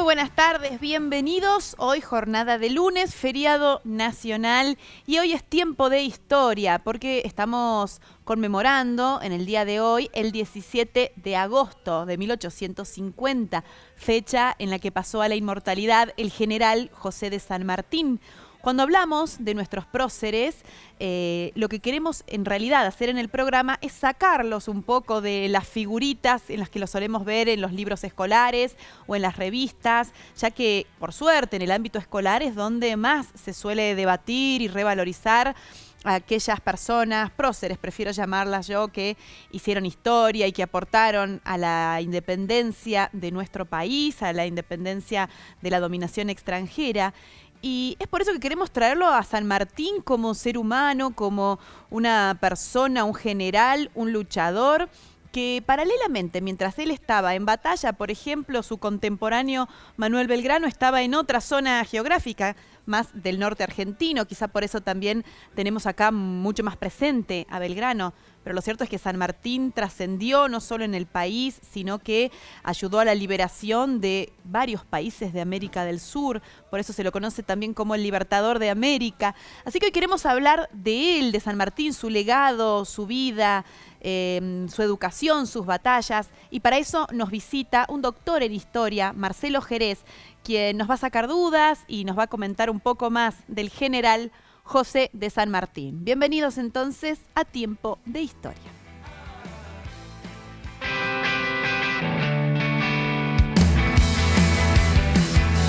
buenas tardes, bienvenidos. Hoy jornada de lunes, feriado nacional y hoy es tiempo de historia porque estamos conmemorando en el día de hoy el 17 de agosto de 1850, fecha en la que pasó a la inmortalidad el general José de San Martín. Cuando hablamos de nuestros próceres, lo que queremos en realidad hacer en el programa es sacarlos un poco de las figuritas en las que los solemos ver en los libros escolares o en las revistas, ya que, por suerte, en el ámbito escolar es donde más se suele debatir y revalorizar a aquellas personas, próceres, prefiero llamarlas yo, que hicieron historia y que aportaron a la independencia de nuestro país, a la independencia de la dominación extranjera. Y es por eso que queremos traerlo a San Martín como ser humano, como una persona, un general, un luchador, que paralelamente, mientras él estaba en batalla, por ejemplo, su contemporáneo Manuel Belgrano estaba en otra zona geográfica, más del norte argentino, quizá por eso también tenemos acá mucho más presente a Belgrano. Pero lo cierto es que San Martín trascendió no solo en el país, sino que ayudó a la liberación de varios países de América del Sur. Por eso se lo conoce también como el Libertador de América. Así que hoy queremos hablar de él, de San Martín, su legado, su vida, su educación, sus batallas. Y para eso nos visita un doctor en historia, Marcelo Jerez, quien nos va a sacar dudas y nos va a comentar un poco más del general José de San Martín. Bienvenidos entonces a Tiempo de Historia.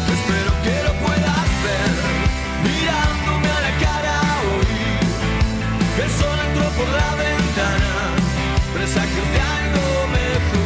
Espero que lo puedas ver, mirándome a la cara hoy, que el sol entró por la ventana, presagios de algo mejor.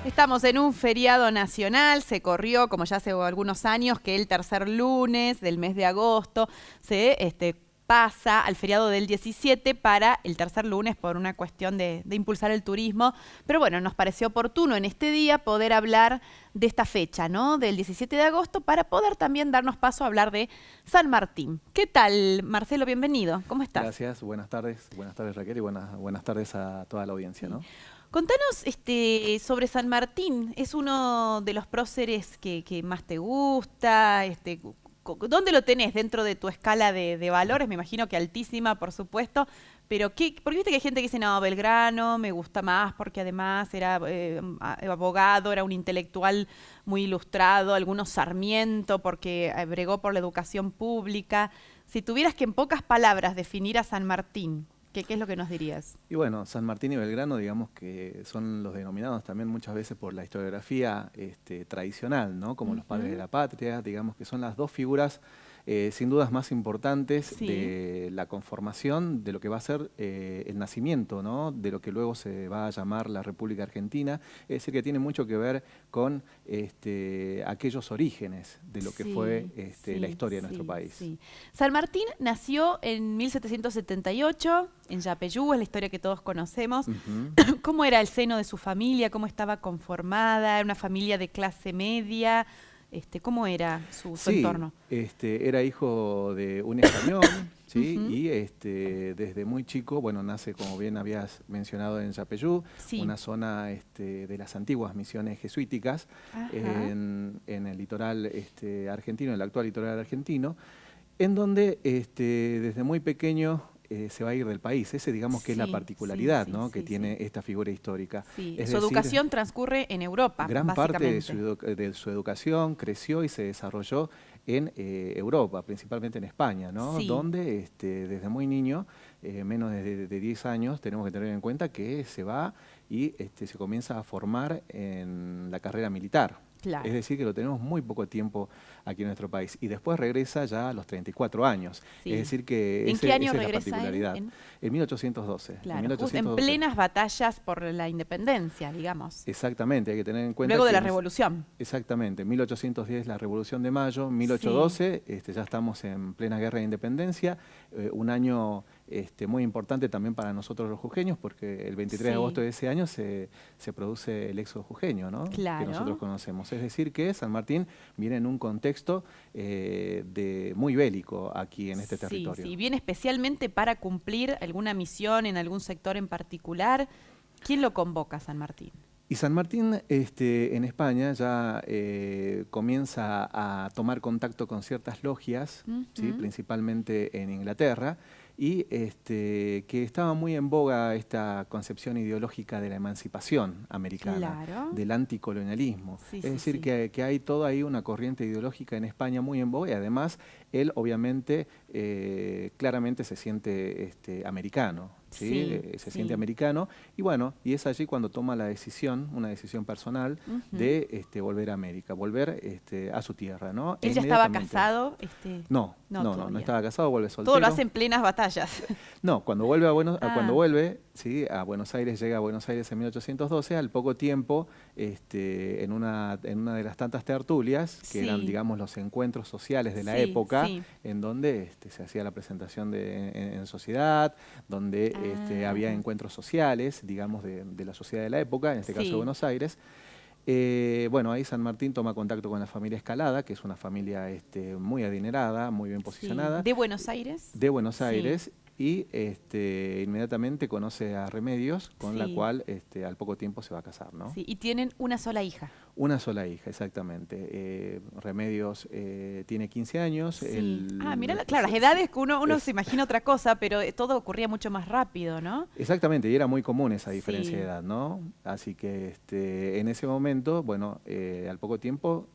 Estamos en un feriado nacional, se corrió, como ya hace algunos años, que el tercer lunes del mes de agosto se pasa al feriado del 17 para el tercer lunes por una cuestión de impulsar el turismo. Pero bueno, nos pareció oportuno en este día poder hablar de esta fecha, ¿no? Del 17 de agosto, para poder también darnos paso a hablar de San Martín. ¿Qué tal, Marcelo? Bienvenido. ¿Cómo estás? Gracias, buenas tardes Raquel y buenas tardes a toda la audiencia, ¿no? Contanos sobre San Martín. Es uno de los próceres que más te gusta. ¿Dónde lo tenés dentro de tu escala de valores? Me imagino que altísima, por supuesto. Pero porque viste que hay gente que dice, no, Belgrano me gusta más porque además era abogado, era un intelectual muy ilustrado. Algunos Sarmiento porque bregó por la educación pública. Si tuvieras que en pocas palabras definir a San Martín, ¿qué es lo que nos dirías? Y bueno, San Martín y Belgrano, digamos que son los denominados también muchas veces por la historiografía tradicional, ¿no? Como los padres de la patria, digamos que son las dos figuras sin dudas más importantes de la conformación de lo que va a ser el nacimiento, ¿no? De lo que luego se va a llamar la República Argentina. Es decir, que tiene mucho que ver con aquellos orígenes de lo que fue la historia de nuestro país. Sí. San Martín nació en 1778 en Yapeyú, es la historia que todos conocemos. ¿Cómo era el seno de su familia? ¿Cómo estaba conformada? ¿Era una familia de clase media? ¿Cómo era su entorno? Era hijo de un español, ¿sí? Y desde muy chico, bueno, nace, como bien habías mencionado, en Yapeyú, una zona de las antiguas misiones jesuíticas en el litoral argentino, el actual litoral argentino, en donde desde muy pequeño se va a ir del país. Ese, digamos, que es la particularidad, ¿no? que tiene esta figura histórica. Su educación transcurre en Europa, gran parte de su educación creció y se desarrolló en Europa, principalmente en España, ¿no? Donde desde muy niño, menos de 10 años, tenemos que tener en cuenta que se va y se comienza a formar en la carrera militar. Claro. Es decir, que lo tenemos muy poco tiempo aquí en nuestro país. Y después regresa ya a los 34 años. Es decir, que ¿En qué año esa es regresa la particularidad. En 1812. Claro, en 1812. En plenas batallas por la independencia, digamos. Exactamente, hay que tener en cuenta luego de la Revolución. Exactamente, 1810 la Revolución de Mayo, 1812 ya estamos en plena guerra de independencia, un año muy importante también para nosotros los jujeños, porque el 23 de Sí. agosto de ese año se produce el éxodo jujeño, ¿no? Claro. Que nosotros conocemos. Es decir, que San Martín viene en un contexto muy bélico aquí en este territorio. Sí, viene especialmente para cumplir alguna misión en algún sector en particular. ¿Quién lo convoca a San Martín? Y San Martín en España ya comienza a tomar contacto con ciertas logias, ¿sí? Principalmente en Inglaterra, y que estaba muy en boga esta concepción ideológica de la emancipación americana, Claro. del anticolonialismo. Sí, Es sí, decir, sí. que hay toda ahí una corriente ideológica en España muy en boga, y además él obviamente claramente se siente americano. ¿Sí? Se Sí. siente americano, y bueno, y es allí cuando toma la decisión, una decisión personal, de volver a América, volver a su tierra, ¿no? ¿Él ya estaba Inmediatamente. casado? No todavía. estaba casado, vuelve soltero. Todo lo hace en plenas batallas. No, cuando vuelve cuando Ah. vuelve, ¿sí? A Buenos Aires, llega a Buenos Aires en 1812, al poco tiempo, en una de las tantas tertulias, que Sí. eran, digamos, los encuentros sociales de la Sí, época, sí. en donde se hacía la presentación en sociedad, donde había encuentros sociales, digamos, de la sociedad de la época, en este caso Sí. de Buenos Aires. Bueno, ahí San Martín toma contacto con la familia Escalada, que es una familia muy adinerada, muy bien posicionada, Sí. ¿De Buenos Aires? de Buenos Sí. Aires, y inmediatamente conoce a Remedios, con la Sí. cual al poco tiempo se va a casar, ¿no? Sí, y tienen una sola hija. Una sola hija, exactamente. Remedios tiene 15 años. Sí. Mira, claro, las edades que uno es- se imagina otra cosa, pero todo ocurría mucho más rápido, ¿no? Exactamente, y era muy común esa diferencia Sí. de edad, ¿no? Así que en ese momento, bueno, al poco tiempo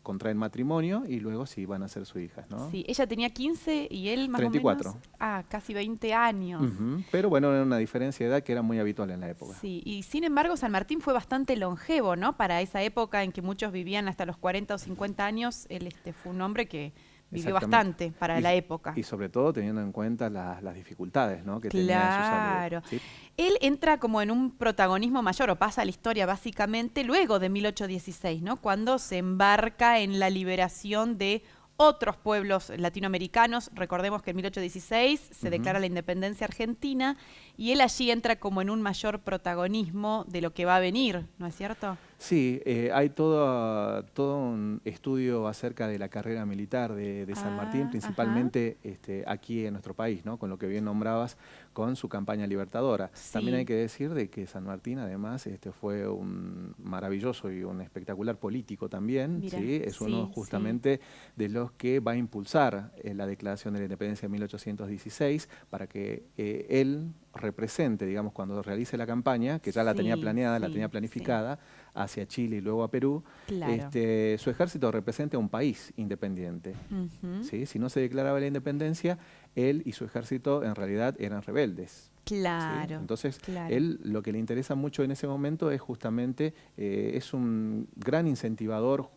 contraen matrimonio y luego sí van a ser sus hijas, ¿no? Sí, ella tenía 15 y él más 34. o menos. Casi 20 años. Ujú. Pero bueno, era una diferencia de edad que era muy habitual en la época. Sí, y sin embargo San Martín fue bastante longevo, ¿no? Para esa época en que muchos vivían hasta los 40 o 50 años, él fue un hombre que vivió Exactamente. bastante para Y- la época. Y sobre todo teniendo en cuenta las dificultades, ¿no? que tenía Claro. en su salud. ¿Sí? Él entra como en un protagonismo mayor, o pasa a la historia básicamente luego de 1816, ¿no? Cuando se embarca en la liberación de otros pueblos latinoamericanos. Recordemos que en 1816 se declara la independencia argentina y él allí entra como en un mayor protagonismo de lo que va a venir, ¿no es cierto? Sí, hay todo un estudio acerca de la carrera militar de San Martín, principalmente aquí en nuestro país, ¿no? Con lo que bien nombrabas, con su campaña libertadora. Sí. También hay que decir de que San Martín, además, fue un maravilloso y un espectacular político también. Mira, ¿sí? Es uno sí, justamente de los que va a impulsar la Declaración de la Independencia de 1816 para que él represente, digamos, cuando realice la campaña, que ya la tenía planeada, la tenía planificada, hacia Chile y luego a Perú, Claro. su ejército represente a un país independiente. Ujú. ¿Sí? Si no se declaraba la independencia, él y su ejército en realidad eran rebeldes. Claro. ¿sí? Entonces, claro. él lo que le interesa mucho en ese momento es justamente, es un gran incentivador,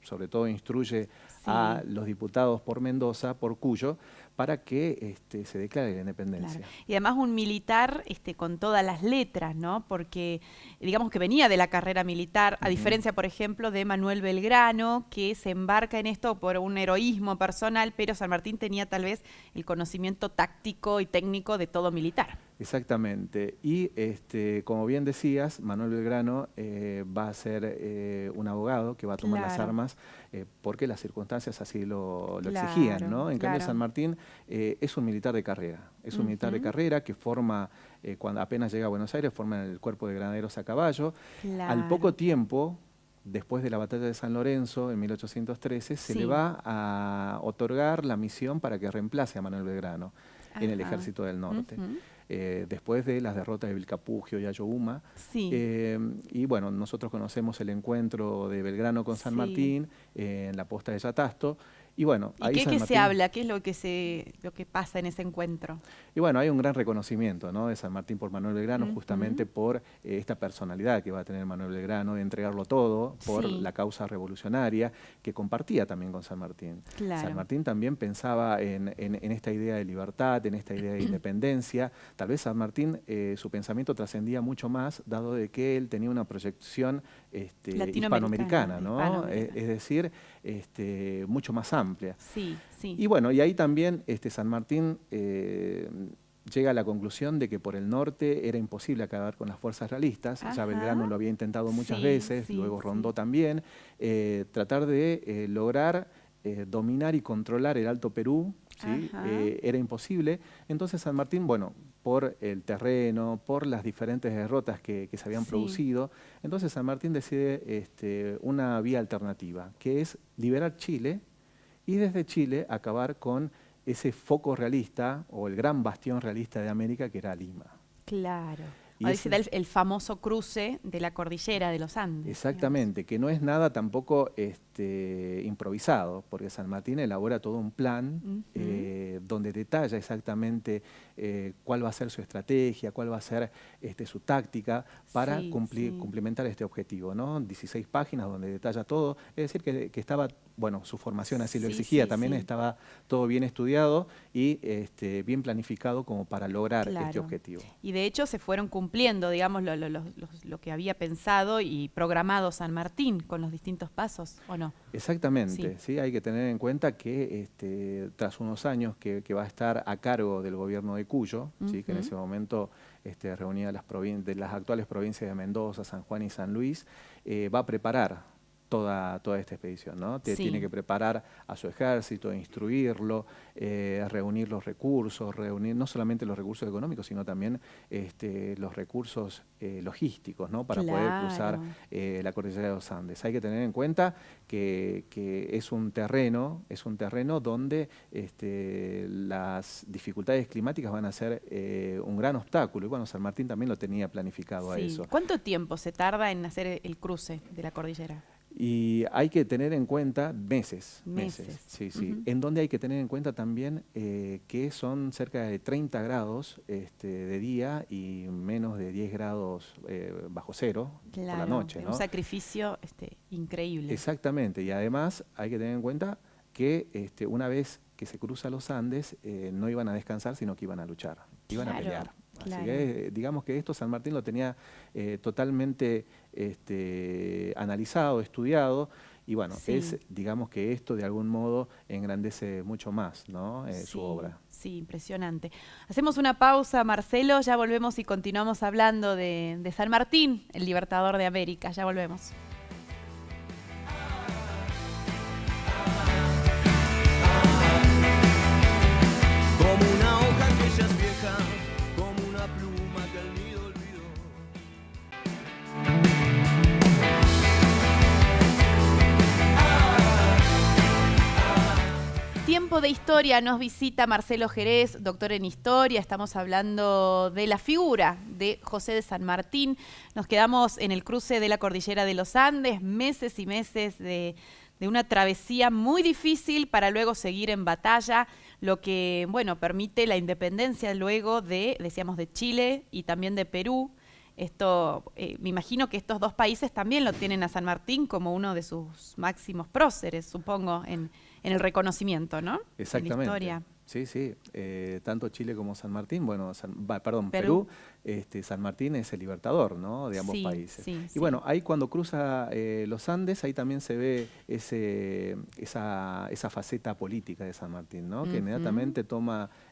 sobre todo instruye a los diputados por Mendoza, por Cuyo, para que se declare la independencia. Claro. Y además un militar con todas las letras, ¿no? Porque digamos que venía de la carrera militar, a diferencia, por ejemplo, de Manuel Belgrano, que se embarca en esto por un heroísmo personal, pero San Martín tenía tal vez el conocimiento táctico y técnico de todo militar. Exactamente. Y como bien decías, Manuel Belgrano va a ser un abogado que va a tomar las armas porque las circunstancias así lo exigían, ¿no? En cambio, San Martín es un militar de carrera. Es un militar de carrera que forma, cuando apenas llega a Buenos Aires, forma el cuerpo de granaderos a caballo. Claro. Al poco tiempo, después de la batalla de San Lorenzo, en 1813, se le va a otorgar la misión para que reemplace a Manuel Belgrano en el Ejército del Norte. Después de las derrotas de Vilcapugio y Ayohuma. Sí. Y bueno, nosotros conocemos el encuentro de Belgrano con San Martín en la posta de Yatasto. Y bueno, ¿Y ahí qué, San se Martín, habla? ¿Qué es lo que pasa en ese encuentro? Y bueno, hay un gran reconocimiento, ¿no? de San Martín por Manuel Belgrano, justamente por esta personalidad que va a tener Manuel Belgrano de entregarlo todo por la causa revolucionaria que compartía también con San Martín. Claro. San Martín también pensaba en esta idea de libertad, en esta idea de independencia. Tal vez San Martín, su pensamiento trascendía mucho más, dado de que él tenía una proyección hispanoamericana, ¿no? Es decir, mucho más amplia. amplia. Sí, sí. Y bueno, y ahí también San Martín llega a la conclusión de que por el norte era imposible acabar con las fuerzas realistas. Ya Ajá. Belgrano lo había intentado muchas Sí, veces, sí, luego Rondó sí. también, tratar de lograr dominar y controlar el Alto Perú, ¿sí? Ajá. Era imposible. Entonces San Martín, bueno, por el terreno, por las diferentes derrotas que se habían Sí. producido, entonces San Martín decide una vía alternativa, que es liberar Chile y desde Chile acabar con ese foco realista o el gran bastión realista de América que era Lima. Claro. Y Ahí ese- se da el famoso cruce de la cordillera de los Andes. Exactamente, que no es nada tampoco improvisado, porque San Martín elabora todo un plan Ujú. donde detalla exactamente cuál va a ser su estrategia, cuál va a ser su táctica para Sí, sí. cumplimentar este objetivo, ¿no? 16 páginas donde detalla todo, es decir, que estaba, bueno, su formación así lo Sí, exigía, sí, también sí. estaba todo bien estudiado y bien planificado como para lograr este Claro. objetivo. Y de hecho se fueron cumpliendo, digamos, lo que había pensado y programado San Martín con los distintos pasos, ¿o no? Exactamente, sí. Hay que tener en cuenta que tras unos años que va a estar a cargo del gobierno de Cuyo, ¿sí? Que en Ujú. ese momento reunía de las actuales provincias de Mendoza, San Juan y San Luis, va a preparar toda esta expedición, ¿no? Sí. Tiene que preparar a su ejército, instruirlo, reunir los recursos, reunir no solamente los recursos económicos, sino también los recursos logísticos, ¿no? Para poder cruzar Claro. la cordillera de los Andes. Hay que tener en cuenta que es un terreno donde las dificultades climáticas van a ser un gran obstáculo. Y bueno, San Martín también lo tenía planificado a Sí. eso. ¿Cuánto tiempo se tarda en hacer el cruce de la cordillera? Y hay que tener en cuenta meses. Meses. Sí, sí. Ujú. En donde hay que tener en cuenta también que son cerca de 30 grados de día y menos de 10 grados bajo cero por la noche, ¿no? Un sacrificio increíble. Exactamente. Y además hay que tener en cuenta que una vez que se cruza los Andes, no iban a descansar, sino que iban a luchar, iban a Claro, pelear. Así claro. que digamos que esto San Martín lo tenía totalmente analizado, estudiado, y bueno, Sí. digamos que esto de algún modo engrandece mucho más, ¿no? Su Sí, obra. sí, impresionante. Hacemos una pausa, Marcelo, ya volvemos y continuamos hablando de San Martín, el libertador de América. Ya volvemos. Como una hoja que ya es vieja, como una pluma que el nido olvidó. Tiempo de historia, nos visita Marcelo Jerez, doctor en historia. Estamos hablando de la figura de José de San Martín. Nos quedamos en el cruce de la cordillera de los Andes, meses y meses de una travesía muy difícil para luego seguir en batalla, lo que, bueno, permite la independencia luego decíamos, de Chile y también de Perú. Esto, me imagino que estos dos países también lo tienen a San Martín como uno de sus máximos próceres, supongo, en el reconocimiento, ¿no? Exactamente. En la historia. Sí, sí. Tanto Chile como San Martín, bueno, Perú. Perú, San Martín es el libertador, ¿no? De ambos Sí, países. sí, Y sí. bueno, ahí cuando cruza los Andes, ahí también se ve esa faceta política de San Martín, ¿no? Que inmediatamente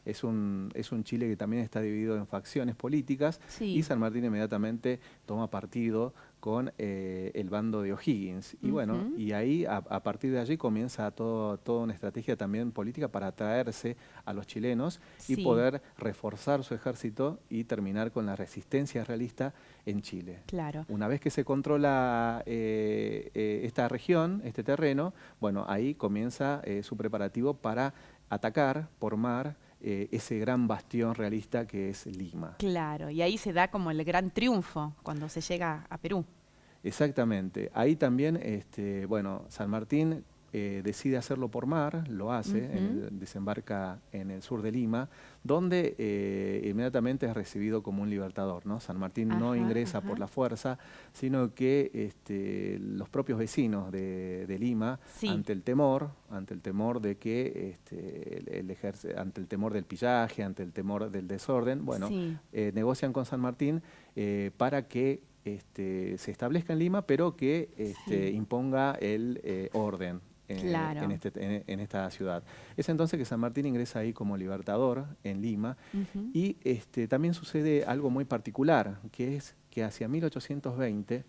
es un Chile que también está dividido en facciones políticas, Sí. y San Martín inmediatamente toma partido con el bando de O'Higgins. Y bueno, y ahí a partir de allí comienza toda una estrategia también política para atraerse a los chilenos y Sí. poder reforzar su ejército y terminar con la resistencia realista en Chile. Claro. Una vez que se controla esta región, este terreno, bueno, ahí comienza su preparativo para atacar por mar ese gran bastión realista que es Lima. Claro, y ahí se da como el gran triunfo cuando se llega a Perú. Exactamente. Ahí también, bueno, San Martín decide hacerlo por mar, lo hace, desembarca en el sur de Lima, donde inmediatamente es recibido como un libertador, ¿no? San Martín no ingresa por la fuerza, sino que los propios vecinos de Lima, Sí. ante el temor de que ante el temor del pillaje, ante el temor del desorden, bueno, Sí. negocian con San Martín para que se establezca en Lima, pero que Sí. imponga el orden. Claro. en esta ciudad. Es entonces que San Martín ingresa ahí como libertador en Lima y también sucede algo muy particular, que es que hacia 1820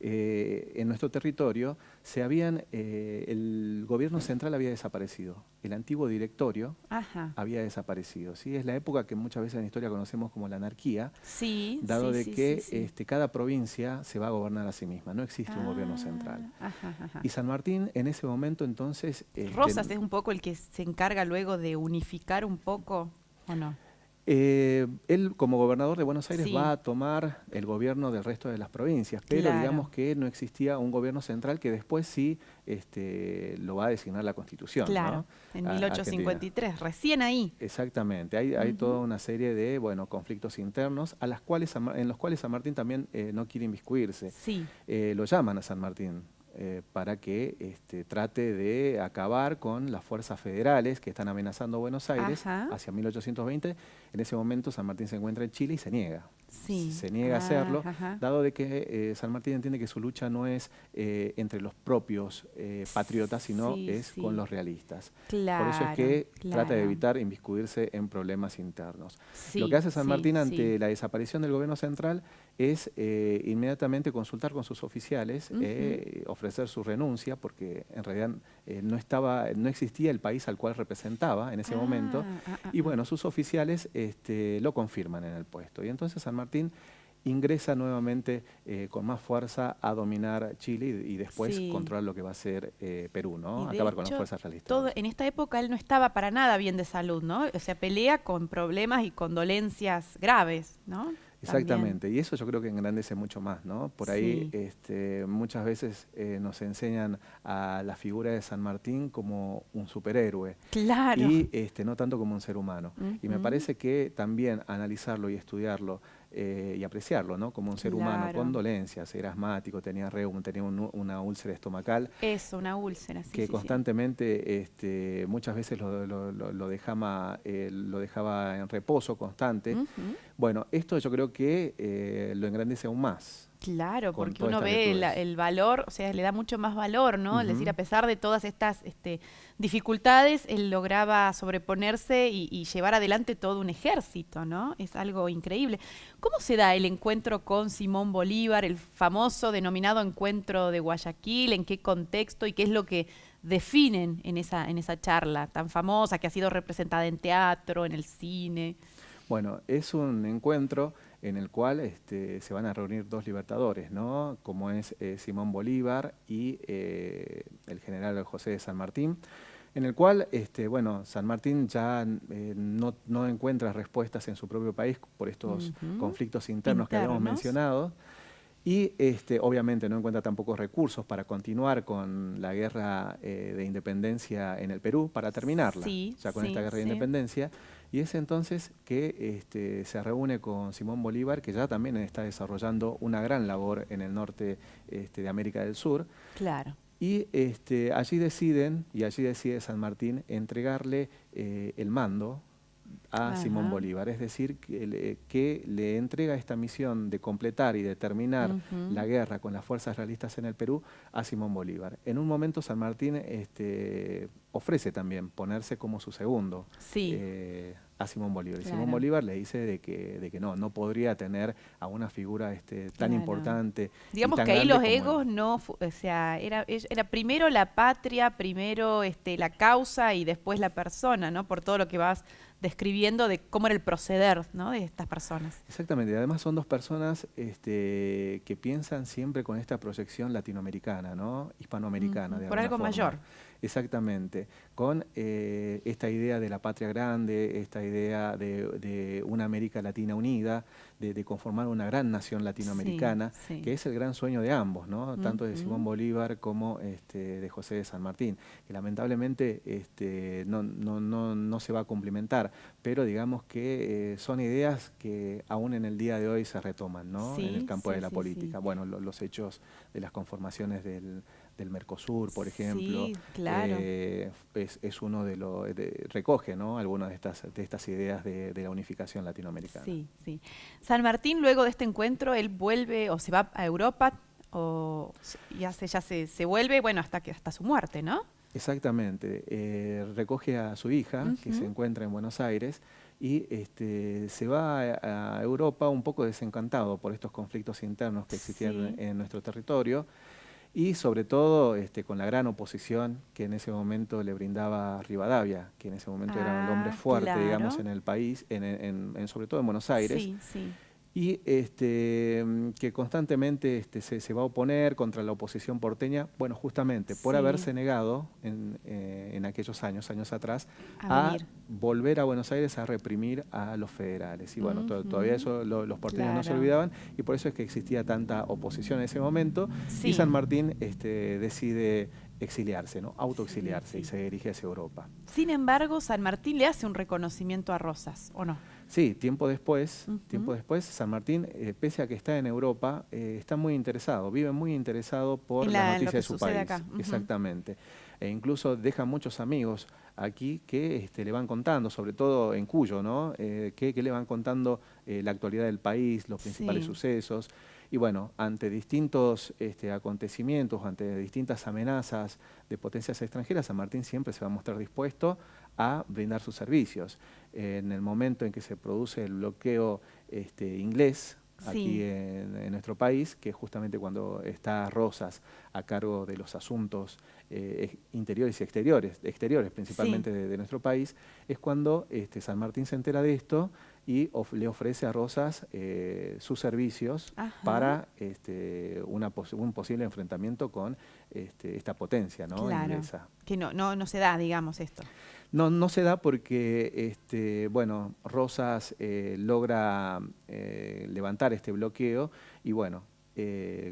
en nuestro territorio el gobierno central había desaparecido, el antiguo directorio Ajá. había desaparecido. ¿Sí? Es la época que muchas veces en la historia conocemos como la anarquía, Sí, dado sí, de sí, que sí, sí. cada provincia se va a gobernar a sí misma, no existe un gobierno central. Ajá, ajá. Y San Martín en ese momento entonces... Rosas es un poco el que se encarga luego de unificar un poco, ¿o no? Él, como gobernador de Buenos Aires, Sí. va a tomar el gobierno del resto de las provincias, pero Claro. digamos que no existía un gobierno central que después sí lo va a designar la Constitución. Claro, ¿no? en Argentina. 1853, recién ahí. Exactamente, hay toda una serie de conflictos internos en los cuales San Martín también no quiere inmiscuirse. Sí. Lo llaman a San Martín para que trate de acabar con las fuerzas federales que están amenazando a Buenos Aires Ajá. hacia 1820. En ese momento San Martín se encuentra en Chile y se niega. Sí. Se niega a hacerlo, Ajá. dado de que San Martín entiende que su lucha no es entre los propios patriotas, sino Sí, es sí. con los realistas. Claro, Por eso es que trata de claro. evitar inmiscuirse en problemas internos. Sí, Lo que hace San sí, Martín ante sí. la desaparición del gobierno central es inmediatamente consultar con sus oficiales, ofrecer su renuncia, porque en realidad no existía el país al cual representaba en ese momento. Y bueno, sus oficiales lo confirman en el puesto. Y entonces San Martín ingresa nuevamente con más fuerza a dominar Chile y después Sí. controlar lo que va a ser Perú, ¿no? Y de Acabar con las hecho, fuerzas realistas. en esta época él no estaba para nada bien de salud, ¿no? O sea, pelea con problemas y con dolencias graves, ¿no? Exactamente, y eso yo creo que engrandece mucho más, ¿no? Por ahí muchas veces nos enseñan a la figura de San Martín como un superhéroe Claro. y no tanto como un ser humano. Y me parece que también analizarlo y estudiarlo y apreciarlo, ¿no? Como un ser humano Claro. con dolencias, era asmático, tenía reuma, tenía una úlcera estomacal Eso, una úlcera, sí, que sí, sí. constantemente muchas veces lo dejaba en reposo constante. Bueno, esto yo creo que lo engrandece aún más. Claro, con porque todas uno estas ve virtudes. el valor, o sea, le da mucho más valor, ¿no? Es decir, Ujú. a pesar de todas estas dificultades, él lograba sobreponerse y llevar adelante todo un ejército, ¿no? Es algo increíble. ¿Cómo se da el encuentro con Simón Bolívar, el famoso denominado Encuentro de Guayaquil? ¿En qué contexto y qué es lo que definen en esa charla tan famosa que ha sido representada en teatro, en el cine? Bueno, es un encuentro en el cual se van a reunir dos libertadores, ¿no? Como es Simón Bolívar y el general José de San Martín, en el cual San Martín ya no encuentra respuestas en su propio país por estos conflictos internos que habíamos mencionado. Y obviamente no encuentra tampoco recursos para continuar con la guerra de independencia en el Perú, para terminarla, Sí, ya con sí, esta guerra de sí. independencia. Y es entonces que se reúne con Simón Bolívar, que ya también está desarrollando una gran labor en el norte de América del Sur. Claro. Y allí decide San Martín entregarle el mando a Simón Bolívar, es decir, que le entrega esta misión de completar y de terminar la guerra con las fuerzas realistas en el Perú a Simón Bolívar. En un momento San Martín ofrece también ponerse como su segundo a Simón Bolívar. Y Simón Bolívar le dice de que no podría tener a una figura tan importante. Digamos tan que ahí grande los como egos él. no, o sea, era primero la patria, primero la causa y después la persona, ¿no? Por todo lo que vas describiendo de cómo era el proceder, ¿no? De estas personas. Exactamente, además son dos personas que piensan siempre con esta proyección latinoamericana, ¿no? Hispanoamericana. De Por alguna algo forma. mayor. Exactamente, con esta idea de la patria grande, esta idea de una América Latina unida, de conformar una gran nación latinoamericana, que es el gran sueño de ambos, ¿no? Tanto de Simón Bolívar como de José de San Martín, que lamentablemente no se va a cumplimentar, pero digamos que son ideas que aún en el día de hoy se retoman, ¿no? En el campo de la política. Bueno, los hechos de las conformaciones del Mercosur, por ejemplo, claro. es uno recoge, ¿no? Algunas de estas ideas de la unificación latinoamericana. Sí, sí. San Martín, luego de este encuentro, él vuelve o se va a Europa ya se vuelve, bueno, hasta su muerte, ¿no? Exactamente. Recoge a su hija, que se Ujú. encuentra en Buenos Aires, y se va a Europa un poco desencantado por estos conflictos internos que existían Sí. en nuestro territorio, y sobre todo con la gran oposición que en ese momento le brindaba Rivadavia, que en ese momento era el hombre Ah, fuerte, digamos, claro. en el país, sobre todo en Buenos Aires, Sí, sí. y que constantemente se va a oponer contra la oposición porteña, bueno, justamente por Sí. haberse negado en aquellos años atrás, A a venir. volver a Buenos Aires a reprimir a los federales. Y bueno, todavía Ujú. eso los porteños no se Claro. olvidaban, y por eso es que existía tanta oposición en ese momento, y Sí. San Martín decide exiliarse, ¿no? Sí, Autoexiliarse, y sí. se dirige hacia Europa. Sin embargo, San Martín le hace un reconocimiento a Rosas, ¿o no? Sí, tiempo Ujú. después, San Martín, pese a que está en Europa, está muy interesado, vive muy interesado por las En lo noticias que de su sucede país, acá. Ujú. exactamente. E incluso deja muchos amigos aquí que le van contando, sobre todo en Cuyo, ¿no? Que le van contando la actualidad del país, los principales Sí. sucesos. Y bueno, ante distintos acontecimientos, ante distintas amenazas de potencias extranjeras, San Martín siempre se va a mostrar dispuesto a brindar sus servicios. En el momento en que se produce el bloqueo inglés aquí Sí. en nuestro país, que es justamente cuando está Rosas a cargo de los asuntos interiores y exteriores Sí. principalmente de nuestro país, es cuando San Martín se entera de esto y le ofrece a Rosas sus servicios Ajá. para un posible enfrentamiento con esta potencia, ¿no? Claro. Inglesa. Que no se da, digamos, esto. No se da porque, bueno, Rosas logra levantar este bloqueo y, bueno,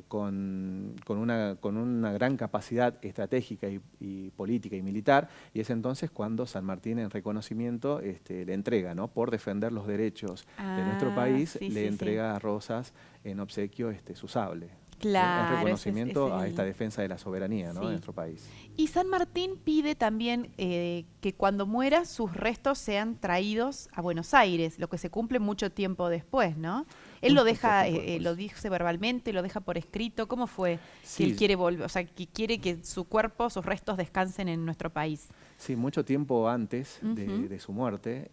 con una gran capacidad estratégica y política y militar, y es entonces cuando San Martín, en reconocimiento, le entrega, ¿no? Por defender los derechos de nuestro Ah, país, sí, le sí, sí. entrega a Rosas en obsequio su sable, ¿sí? En Claro, ese es reconocimiento a esta el... defensa de la soberanía, ¿no? De Sí. nuestro país. Y San Martín pide también que cuando muera sus restos sean traídos a Buenos Aires, lo que se cumple mucho tiempo después, ¿no? Él Muy lo poco deja, tiempo lo después. dice verbalmente, lo deja por escrito. ¿Cómo fue que él Sí, quiere volver, o sea, que quiere que su cuerpo, sus restos descansen en nuestro país? sí, mucho tiempo antes Ujú. de su muerte,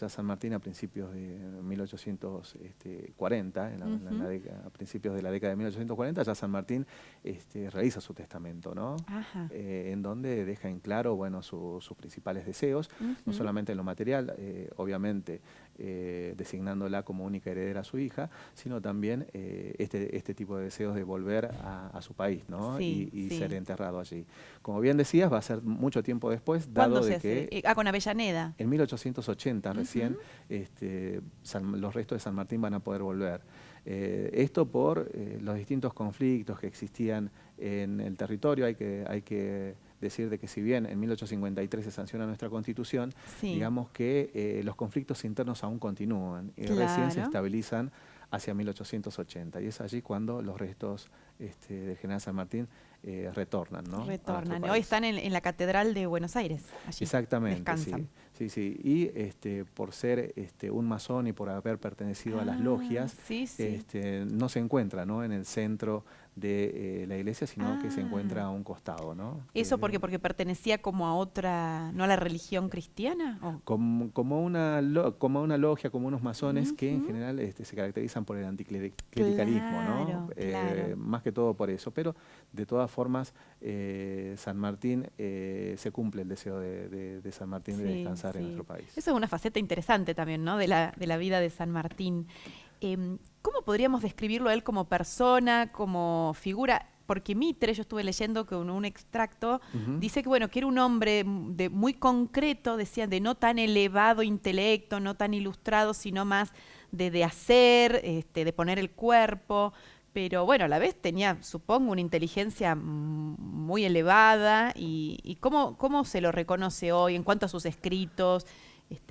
ya San Martín a principios de 1840, Ujú. a principios de la década de 1840, ya San Martín realiza su testamento, ¿no? Ajá. En donde deja en claro, bueno, sus principales deseos, no Ujú. solamente en lo material, obviamente designándola como única heredera a su hija, sino también este tipo de deseos de volver a su país, ¿no? Sí, Y ser sí. enterrado allí. Como bien decías, va a ser mucho tiempo después, ¿Cuándo dado se de hace? que Con Avellaneda. en 1880 Ujú. recién los restos de San Martín van a poder volver. Esto por los distintos conflictos que existían en el territorio. Hay que decir de que si bien en 1853 se sanciona nuestra Constitución, Sí, digamos que los conflictos internos aún continúan y recién se claro. estabilizan hacia 1880. Y es allí cuando los restos del general San Martín retornan, ¿no? A nuestro Retornan. Hoy país. están en la Catedral de Buenos Aires, allí. Exactamente, sí, Descansan. sí, sí. Y por ser un masón y por haber pertenecido a las Ah, logias, sí, sí. no se encuentra, ¿no? En el centro de la iglesia, sino que se encuentra Ah, a un costado, ¿no? ¿eso porque pertenecía como a otra, no a la religión cristiana? Como una logia, como unos masones que en Ujú. general se caracterizan por el anticlericalismo, ¿no? Claro, claro. Más que todo por eso. Pero de todas formas, San Martín, se cumple el deseo de San Martín de Sí, descansar en nuestro sí. país. Eso es una faceta interesante también, ¿no? De la vida de San Martín. ¿Cómo podríamos describirlo a él como persona, como figura? Porque Mitre, yo estuve leyendo que un extracto, Ujú. dice que, bueno, que era un hombre de muy concreto, decían, de no tan elevado intelecto, no tan ilustrado, sino más de hacer, de poner el cuerpo. Pero bueno, a la vez tenía, supongo, una inteligencia muy elevada. ¿Y cómo se lo reconoce hoy en cuanto a sus escritos?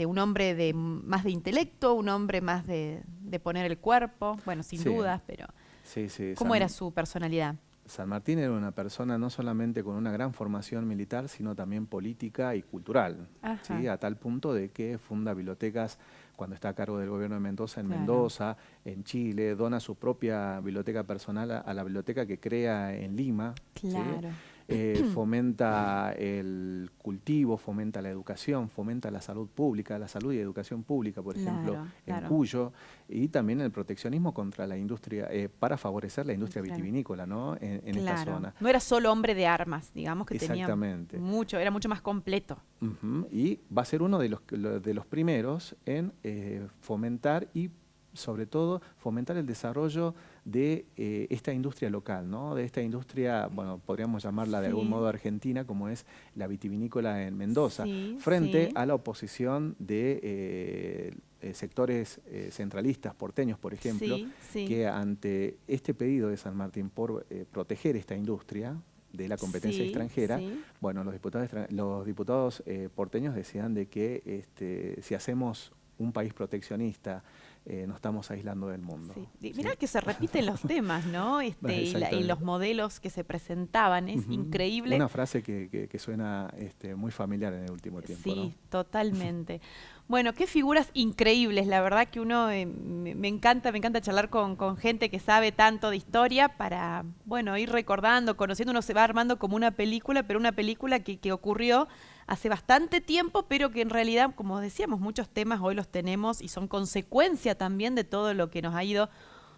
Un hombre más de intelecto, un hombre más de poner el cuerpo, bueno, sin Sí, dudas, pero sí, sí. ¿cómo era su personalidad? San Martín era una persona no solamente con una gran formación militar, sino también política y cultural, ¿sí? Ajá. A tal punto de que funda bibliotecas cuando está a cargo del gobierno de Mendoza, en Claro. Mendoza, en Chile, dona su propia biblioteca personal a la biblioteca que crea en Lima. ¿sí? Claro. Fomenta el cultivo, fomenta la educación, fomenta la salud pública, la salud y educación pública, por ejemplo, Claro, en claro. Cuyo, y también el proteccionismo contra la industria, para favorecer la industria Claro. vitivinícola, ¿no? En esta Claro. zona. No era solo hombre de armas, digamos que tenía Exactamente. mucho, era mucho más completo. Ujú, y va a ser uno de los primeros en fomentar y sobre todo fomentar el desarrollo de esta industria local, ¿no? De esta industria, bueno, podríamos llamarla de algún Sí. modo argentina, como es la vitivinícola en Mendoza, Sí, frente sí. a la oposición de sectores centralistas porteños, por ejemplo, Sí, sí. que ante este pedido de San Martín por proteger esta industria de la competencia Sí, extranjera, sí. bueno, los diputados porteños decían de que si hacemos un país proteccionista, nos estamos aislando del mundo. Sí. Y ¿sí? mirá que se repiten los temas, ¿no? Y Exactamente. los modelos que se presentaban, es Ujú. increíble. Una frase que suena muy familiar en el último tiempo. Sí, ¿no? totalmente. Bueno, qué figuras increíbles, la verdad que uno me encanta charlar con gente que sabe tanto de historia para, bueno, ir recordando, conociendo, uno se va armando como una película, pero una película que ocurrió hace bastante tiempo, pero que en realidad, como decíamos, muchos temas hoy los tenemos y son consecuencia también de todo lo que nos ha ido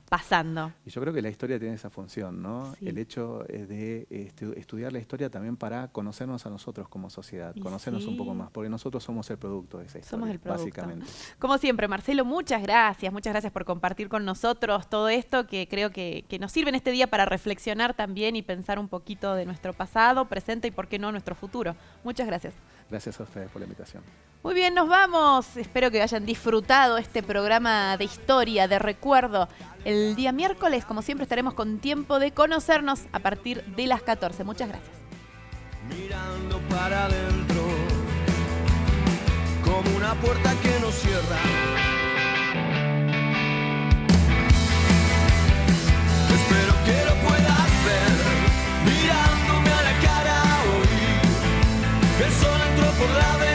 pasando. Y yo creo que la historia tiene esa función, ¿no? Sí. El hecho de estudiar la historia también para conocernos a nosotros como sociedad, Y conocernos un poco sí. más, porque nosotros somos el producto de esa historia, Somos el producto. básicamente. Como siempre, Marcelo, muchas gracias por compartir con nosotros todo esto que creo que nos sirve en este día para reflexionar también y pensar un poquito de nuestro pasado, presente y, por qué no, nuestro futuro. Muchas gracias. Gracias a ustedes por la invitación. Muy bien, nos vamos. Espero que hayan disfrutado este programa de historia, de recuerdo. El día miércoles, como siempre, estaremos con tiempo de conocernos a partir de las 14. Muchas gracias. Mirando para adentro, como una puerta que no cierra. Espero que lo puedas ver, mirándome a la cara hoy. El sol entró por la ventana.